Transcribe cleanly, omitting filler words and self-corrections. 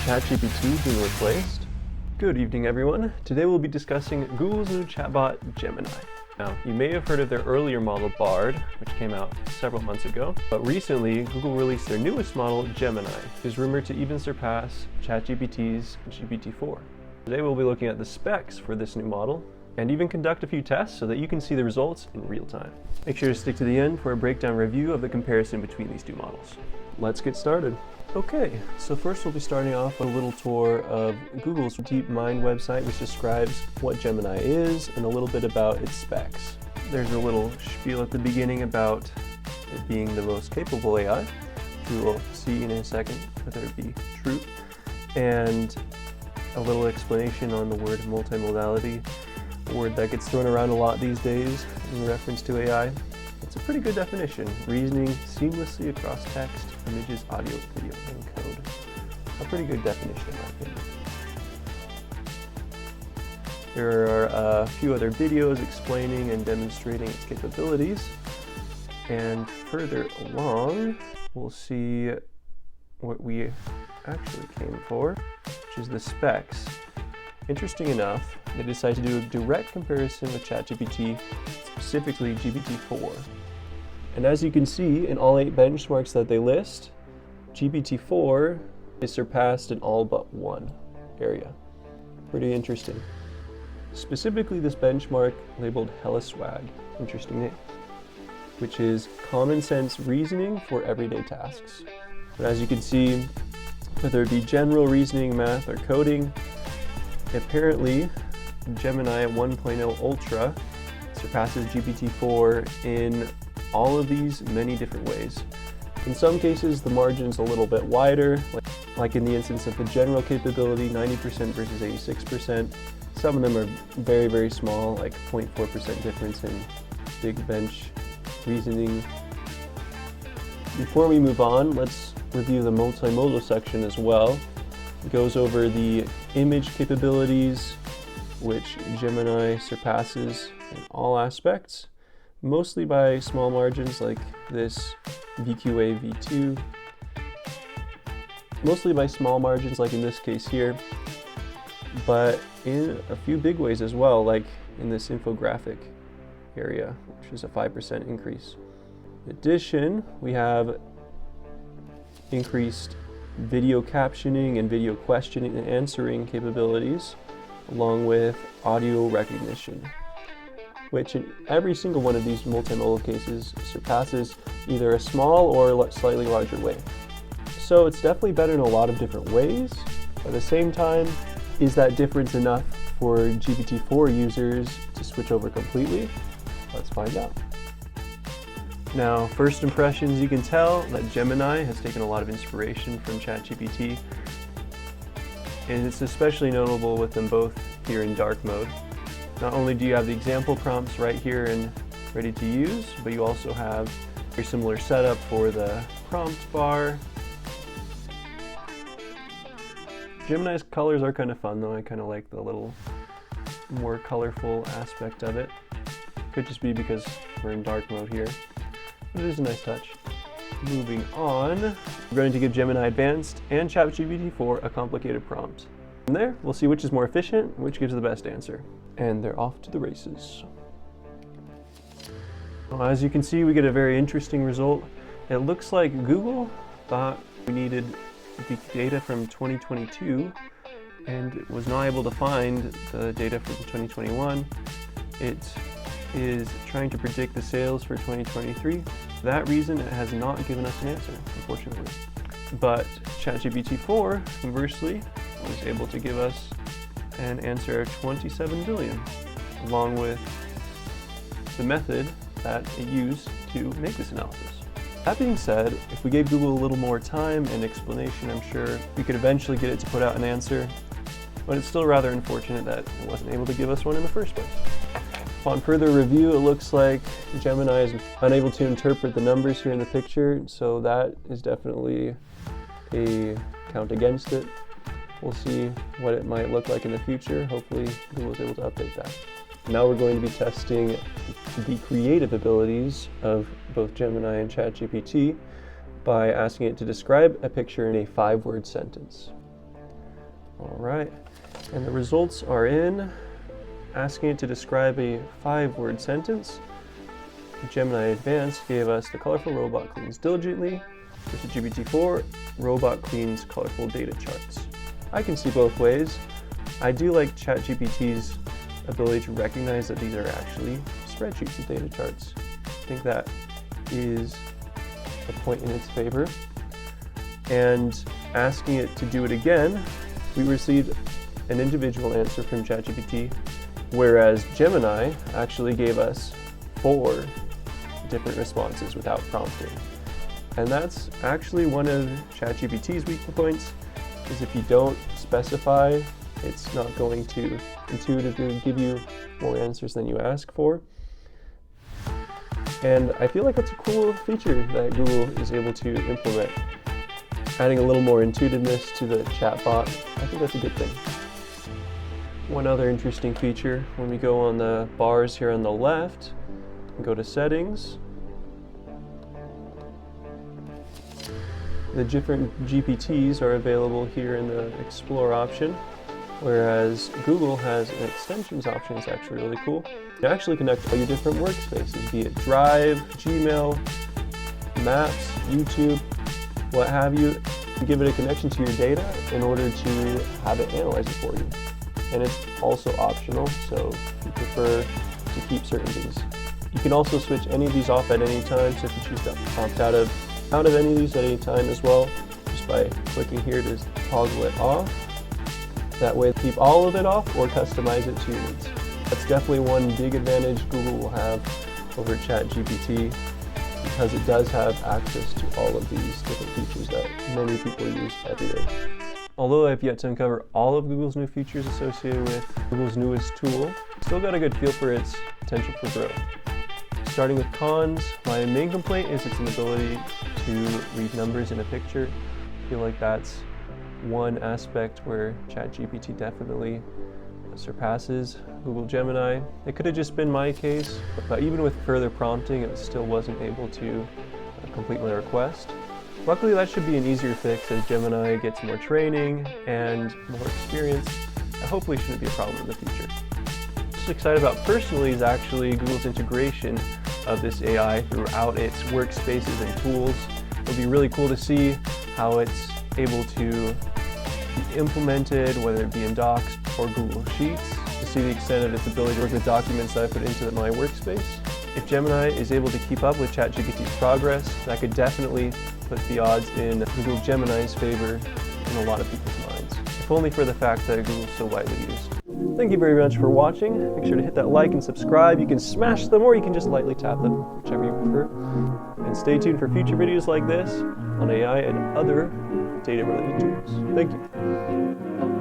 Chat GPT being replaced? Good evening, everyone. Today we'll be discussing Google's new chatbot, Gemini. Now, you may have heard of their earlier model, Bard, which came out several months ago, but recently Google released their newest model, Gemini, which is rumored to even surpass ChatGPT's GPT-4. Today we'll be looking at the specs for this new model and even conduct a few tests so that you can see the results in real time. Make sure to stick to the end for a breakdown review of the comparison between these two models. Let's get started. Okay, so first we'll be starting off with a little tour of Google's DeepMind website, which describes what Gemini is and a little bit about its specs. There's a little spiel at the beginning about it being the most capable AI. We will see in a second whether it be true. And a little explanation on the word multimodality, a word that gets thrown around a lot these days in reference to AI. It's a pretty good definition: reasoning seamlessly across text, images, audio, video, and code. A pretty good definition, in my opinion. There are a few other videos explaining and demonstrating its capabilities. And further along, we'll see what we actually came for, which is the specs. Interesting enough, they decided to do a direct comparison with ChatGPT, specifically GPT-4. And as you can see, in all 8 benchmarks that they list, GPT-4 is surpassed in all but one area. Pretty interesting. Specifically, this benchmark labeled HelloSwag, interesting name, which is common sense reasoning for everyday tasks. And as you can see, whether it be general reasoning, math, or coding, apparently Gemini 1.0 Ultra surpasses GPT-4 in all of these many different ways. In some cases, the margin's a little bit wider, like in the instance of the general capability, 90% versus 86%. Some of them are very, very small, like 0.4% difference in big bench reasoning. Before we move on, let's review the multimodal section as well. It goes over the image capabilities, which Gemini surpasses in all aspects, mostly by small margins like this VQA V2, mostly by small margins like in this case here, but in a few big ways as well, like in this infographic area, which is a 5% increase. In addition, we have increased video captioning and video questioning and answering capabilities, along with audio recognition, which in every single one of these multimodal cases surpasses either a small or slightly larger wave. So it's definitely better in a lot of different ways. At the same time, is that difference enough for GPT-4 users to switch over completely? Let's find out. Now, first impressions, you can tell that Gemini has taken a lot of inspiration from Chat GPT, and it's especially notable with them both here in dark mode. Not only do you have the example prompts right here and ready to use, but you also have a very similar setup for the prompt bar. Gemini's colors are kind of fun though. I kind of like the little more colorful aspect of it. Could just be because we're in dark mode here. It is a nice touch. Moving on, we're going to give Gemini Advanced and ChatGPT-4 a complicated prompt. From there, we'll see which is more efficient, which gives the best answer. And they're off to the races. Well, as you can see, we get a very interesting result. It looks like Google thought we needed the data from 2022 and was not able to find the data from 2021. It is trying to predict the sales for 2023. For that reason, it has not given us an answer, unfortunately. But ChatGPT-4, conversely, was able to give us an answer of 27 billion, along with the method that it used to make this analysis. That being said, if we gave Google a little more time and explanation, I'm sure we could eventually get it to put out an answer, but it's still rather unfortunate that it wasn't able to give us one in the first place. Upon further review, it looks like Gemini is unable to interpret the numbers here in the picture, so that is definitely a count against it. We'll see what it might look like in the future. Hopefully Google is able to update that. Now we're going to be testing the creative abilities of both Gemini and ChatGPT by asking it to describe a picture in a 5-word sentence. All right, and the results are in. Asking it to describe a 5-word sentence. Gemini Advanced gave us the colorful robot cleans diligently. With the GPT-4, robot cleans colorful data charts. I can see both ways. I do like Chat GPT's ability to recognize that these are actually spreadsheets and data charts. I think that is a point in its favor. And asking it to do it again, we received an individual answer from Chat GPT, whereas Gemini actually gave us 4 different responses without prompting. And that's actually one of ChatGPT's weak points, is if you don't specify, it's not going to intuitively give you more answers than you ask for. And I feel like that's a cool feature that Google is able to implement. Adding a little more intuitiveness to the chatbot, I think that's a good thing. One other interesting feature, when we go on the bars here on the left, and go to settings, the different GPTs are available here in the Explore option, whereas Google has an extensions option. It's actually really cool. You actually connect all your different workspaces, be it Drive, Gmail, Maps, YouTube, what have you, and give it a connection to your data in order to have it analyze it for you. And it's also optional, so if you prefer to keep certain things. You can also switch any of these off at any time, so if you choose to opt out of any of these at any time as well, just by clicking here to toggle it off. That way keep all of it off or customize it to your needs. That's definitely one big advantage Google will have over Chat GPT, because it does have access to all of these different features that many people use every day. Although I've yet to uncover all of Google's new features associated with Google's newest tool, still got a good feel for its potential for growth. Starting with cons, my main complaint is its inability to read numbers in a picture. I feel like that's one aspect where ChatGPT definitely surpasses Google Gemini. It could have just been my case, but even with further prompting, it still wasn't able to complete my request. Luckily, that should be an easier fix as Gemini gets more training and more experience. That hopefully shouldn't be a problem in the future. What I'm just excited about personally is actually Google's integration of this AI throughout its workspaces and tools. It'll be really cool to see how it's able to be implemented, whether it be in Docs or Google Sheets, to see the extent of its ability to work with documents that I put into my workspace. If Gemini is able to keep up with ChatGPT's progress, that could definitely put the odds in Google Gemini's favor in a lot of people's minds, if only for the fact that Google is so widely used. Thank you very much for watching. Make sure to hit that like and subscribe. You can smash them or you can just lightly tap them, whichever you prefer. And stay tuned for future videos like this on AI and other data-related tools. Thank you.